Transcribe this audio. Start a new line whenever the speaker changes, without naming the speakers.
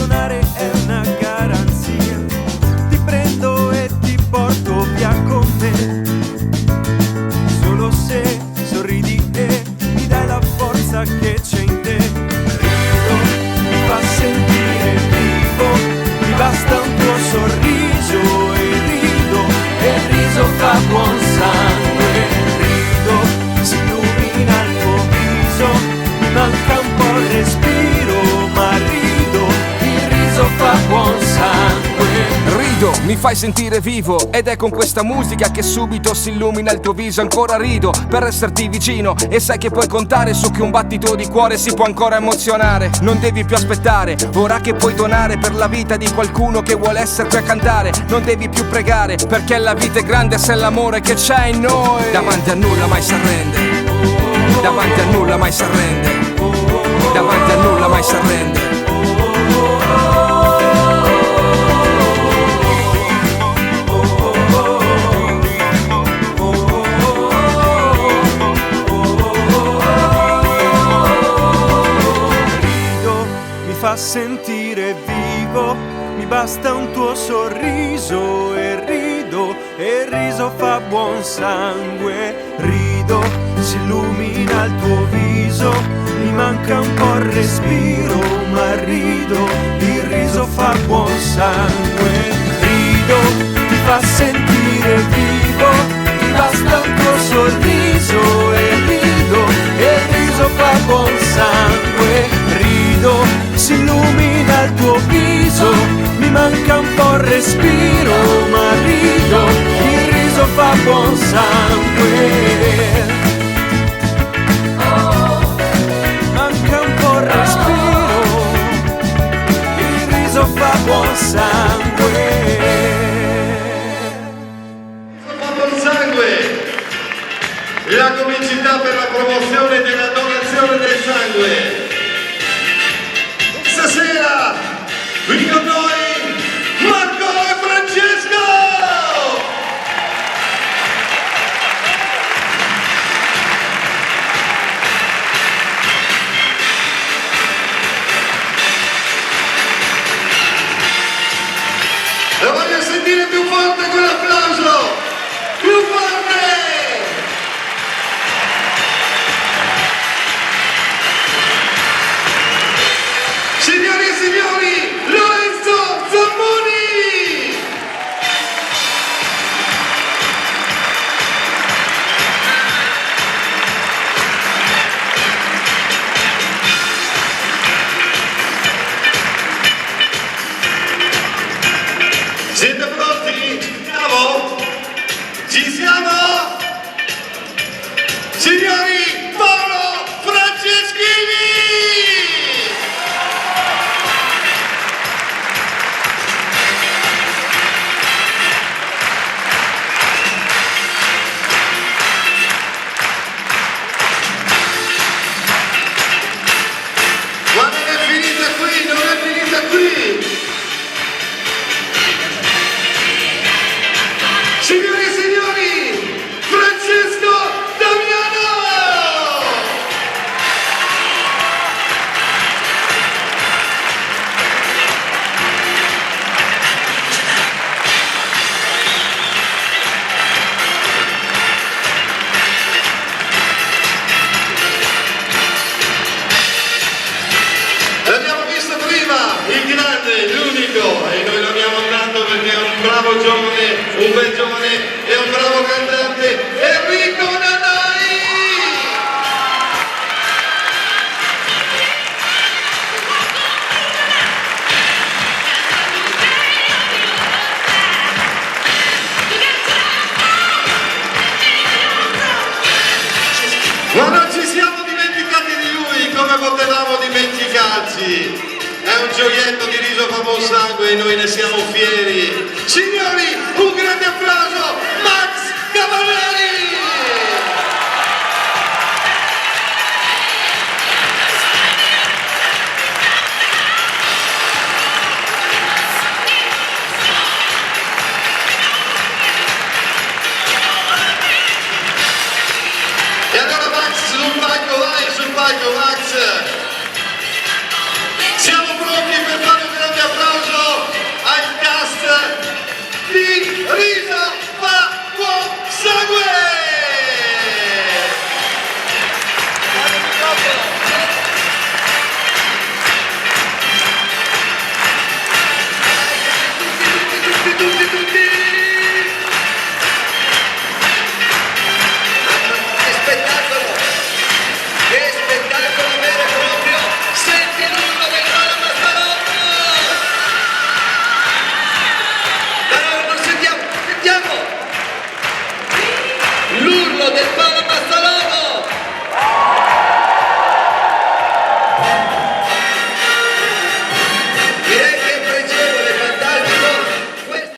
suonare è una garanzia. Ti prendo e ti porto via con me. Solo se sorridi e mi dai la forza che c'è in te. Rido, mi fa sentire vivo, mi basta un tuo sorriso e rido, e il riso fa buon sangue. Rido, si illumina il tuo viso, mi manca un po' il respiro, ma rido, il riso fa buon sangue.
Rido, mi fai sentire vivo, ed è con questa musica che subito si illumina il tuo viso. Ancora rido per esserti vicino, e sai che puoi contare su che un battito di cuore si può ancora emozionare. Non devi più aspettare, ora che puoi donare per la vita di qualcuno che vuole essere qui a cantare. Non devi più pregare, perché la vita è grande se è l'amore che c'è in noi. Davanti a nulla mai si arrende, davanti a nulla mai si arrende, davanti a nulla mai si arrende.
Fa sentire vivo, mi basta un tuo sorriso e rido, e il riso fa buon sangue. Rido, si illumina il tuo viso, mi manca un po' il respiro, ma rido, il riso fa buon sangue. Rido, ti fa sentire vivo, mi basta un tuo sorriso e rido, e il riso fa buon sangue. Rido, si illumina il tuo viso, mi manca un po' il respiro, ma rido, il riso fa buon sangue. Manca un po' il respiro, il riso fa buon sangue.
Fa buon sangue, la comicità per la promozione della donazione del sangue. Stasera qui con noi Marco e Francesco! Lo voglio sentire più forte quell'applauso! Più forte! Signori e signori, Lorenzo Zammoni! Siete pronti? Siamo? Ci siamo? Signori, Paolo Franceschini! Signore e signori, Francesco Damiano! L'abbiamo visto prima, il grande, l'unico, e noi lo amiamo tanto perché è un bravo giovane, un bel giovane e un bravo cantante, Enrico Nanai! Ma non ci siamo dimenticati di lui, come potevamo dimenticarci? È un gioiello di riso fa buon sangue e noi ne siamo fieri. Signori, un